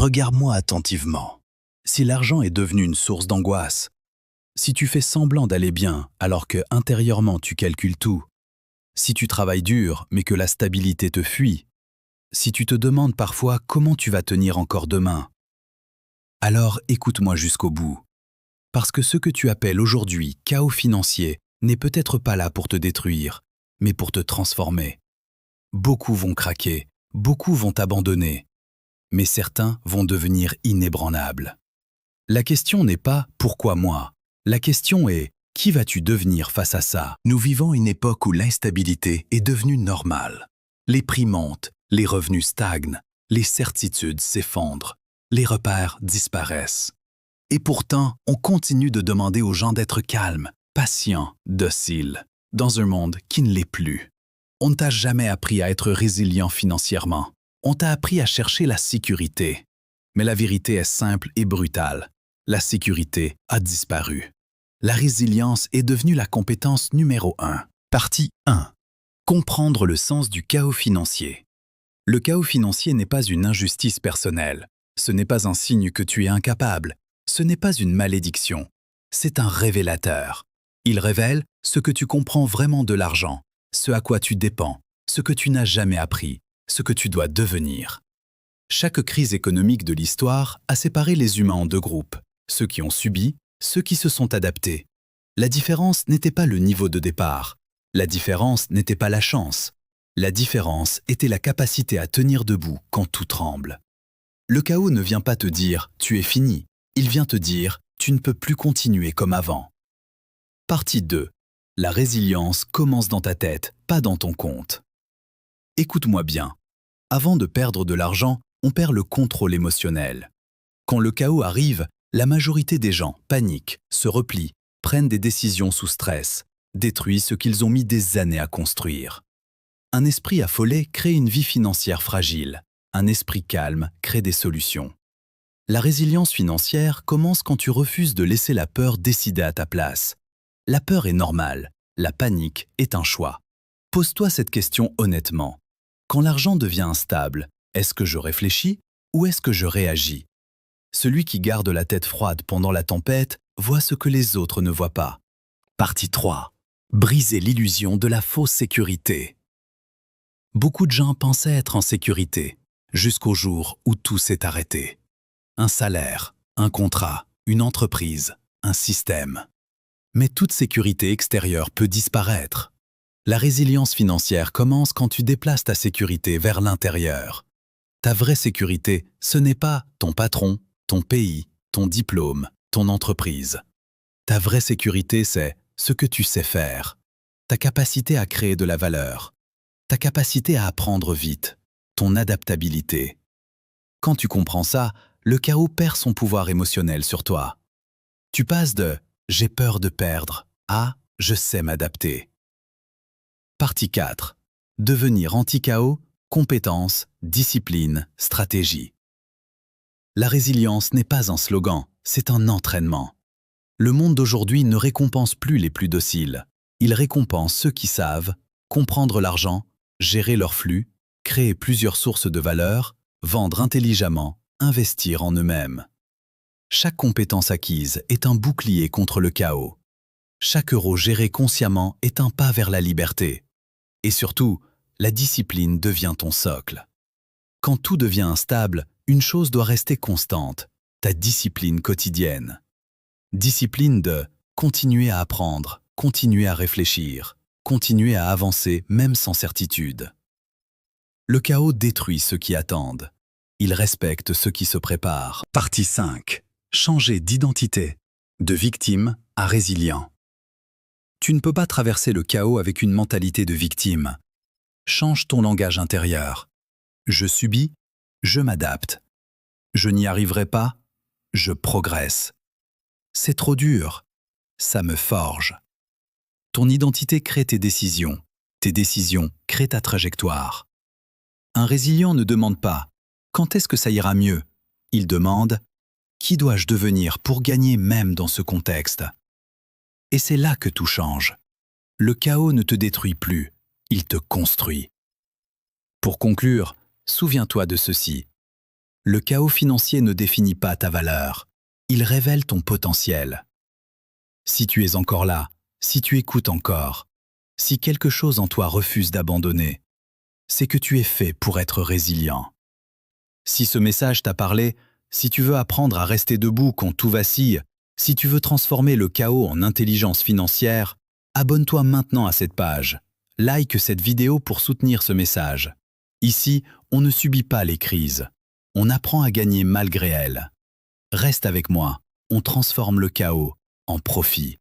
Regarde-moi attentivement. Si l'argent est devenu une source d'angoisse, si tu fais semblant d'aller bien alors que intérieurement tu calcules tout, si tu travailles dur mais que la stabilité te fuit, si tu te demandes parfois comment tu vas tenir encore demain, alors écoute-moi jusqu'au bout. Parce que ce que tu appelles aujourd'hui chaos financier n'est peut-être pas là pour te détruire, mais pour te transformer. Beaucoup vont craquer, beaucoup vont abandonner, mais certains vont devenir inébranlables. La question n'est pas « pourquoi moi ?». La question est « qui vas-tu devenir face à ça ?» Nous vivons une époque où l'instabilité est devenue normale. Les prix montent, les revenus stagnent, les certitudes s'effondrent, les repères disparaissent. Et pourtant, on continue de demander aux gens d'être calmes, patients, dociles, dans un monde qui ne l'est plus. On ne t'a jamais appris à être résilient financièrement. On t'a appris à chercher la sécurité. Mais la vérité est simple et brutale. La sécurité a disparu. La résilience est devenue la compétence numéro 1. Partie 1. Comprendre le sens du chaos financier. Le chaos financier n'est pas une injustice personnelle. Ce n'est pas un signe que tu es incapable. Ce n'est pas une malédiction. C'est un révélateur. Il révèle ce que tu comprends vraiment de l'argent, ce à quoi tu dépends, ce que tu n'as jamais appris, ce que tu dois devenir. Chaque crise économique de l'histoire a séparé les humains en deux groupes, ceux qui ont subi, ceux qui se sont adaptés. La différence n'était pas le niveau de départ. La différence n'était pas la chance. La différence était la capacité à tenir debout quand tout tremble. Le chaos ne vient pas te dire « tu es fini ». Il vient te dire « tu ne peux plus continuer comme avant ». Partie 2. La résilience commence dans ta tête, pas dans ton compte. Écoute-moi bien. Avant de perdre de l'argent, on perd le contrôle émotionnel. Quand le chaos arrive, la majorité des gens paniquent, se replient, prennent des décisions sous stress, détruisent ce qu'ils ont mis des années à construire. Un esprit affolé crée une vie financière fragile. Un esprit calme crée des solutions. La résilience financière commence quand tu refuses de laisser la peur décider à ta place. La peur est normale, la panique est un choix. Pose-toi cette question honnêtement. Quand l'argent devient instable, est-ce que je réfléchis ou est-ce que je réagis? Celui qui garde la tête froide pendant la tempête voit ce que les autres ne voient pas. Partie 3. Briser l'illusion de la fausse sécurité. Beaucoup de gens pensaient être en sécurité, jusqu'au jour où tout s'est arrêté. Un salaire, un contrat, une entreprise, un système. Mais toute sécurité extérieure peut disparaître. La résilience financière commence quand tu déplaces ta sécurité vers l'intérieur. Ta vraie sécurité, ce n'est pas ton patron, ton pays, ton diplôme, ton entreprise. Ta vraie sécurité, c'est ce que tu sais faire. Ta capacité à créer de la valeur. Ta capacité à apprendre vite. Ton adaptabilité. Quand tu comprends ça, le chaos perd son pouvoir émotionnel sur toi. Tu passes de « j'ai peur de perdre » à « je sais m'adapter ». Partie 4. Devenir anti-chaos, compétences, discipline, stratégie. La résilience n'est pas un slogan, c'est un entraînement. Le monde d'aujourd'hui ne récompense plus les plus dociles. Il récompense ceux qui savent comprendre l'argent, gérer leur flux, créer plusieurs sources de valeur, vendre intelligemment, investir en eux-mêmes. Chaque compétence acquise est un bouclier contre le chaos. Chaque euro géré consciemment est un pas vers la liberté. Et surtout, la discipline devient ton socle. Quand tout devient instable, une chose doit rester constante, ta discipline quotidienne. Discipline de continuer à apprendre, continuer à réfléchir, continuer à avancer même sans certitude. Le chaos détruit ceux qui attendent. Il respecte ceux qui se préparent. Partie 5. Changer d'identité. De victime à résilient. Tu ne peux pas traverser le chaos avec une mentalité de victime. Change ton langage intérieur. Je subis, je m'adapte. Je n'y arriverai pas, je progresse. C'est trop dur, ça me forge. Ton identité crée tes décisions créent ta trajectoire. Un résilient ne demande pas « quand est-ce que ça ira mieux ?» Il demande « qui dois-je devenir pour gagner même dans ce contexte ?» Et c'est là que tout change. Le chaos ne te détruit plus, il te construit. Pour conclure, souviens-toi de ceci. Le chaos financier ne définit pas ta valeur, il révèle ton potentiel. Si tu es encore là, si tu écoutes encore, si quelque chose en toi refuse d'abandonner, c'est que tu es fait pour être résilient. Si ce message t'a parlé, si tu veux apprendre à rester debout quand tout vacille, si tu veux transformer le chaos en intelligence financière, abonne-toi maintenant à cette page. Like cette vidéo pour soutenir ce message. Ici, on ne subit pas les crises. On apprend à gagner malgré elles. Reste avec moi, on transforme le chaos en profit.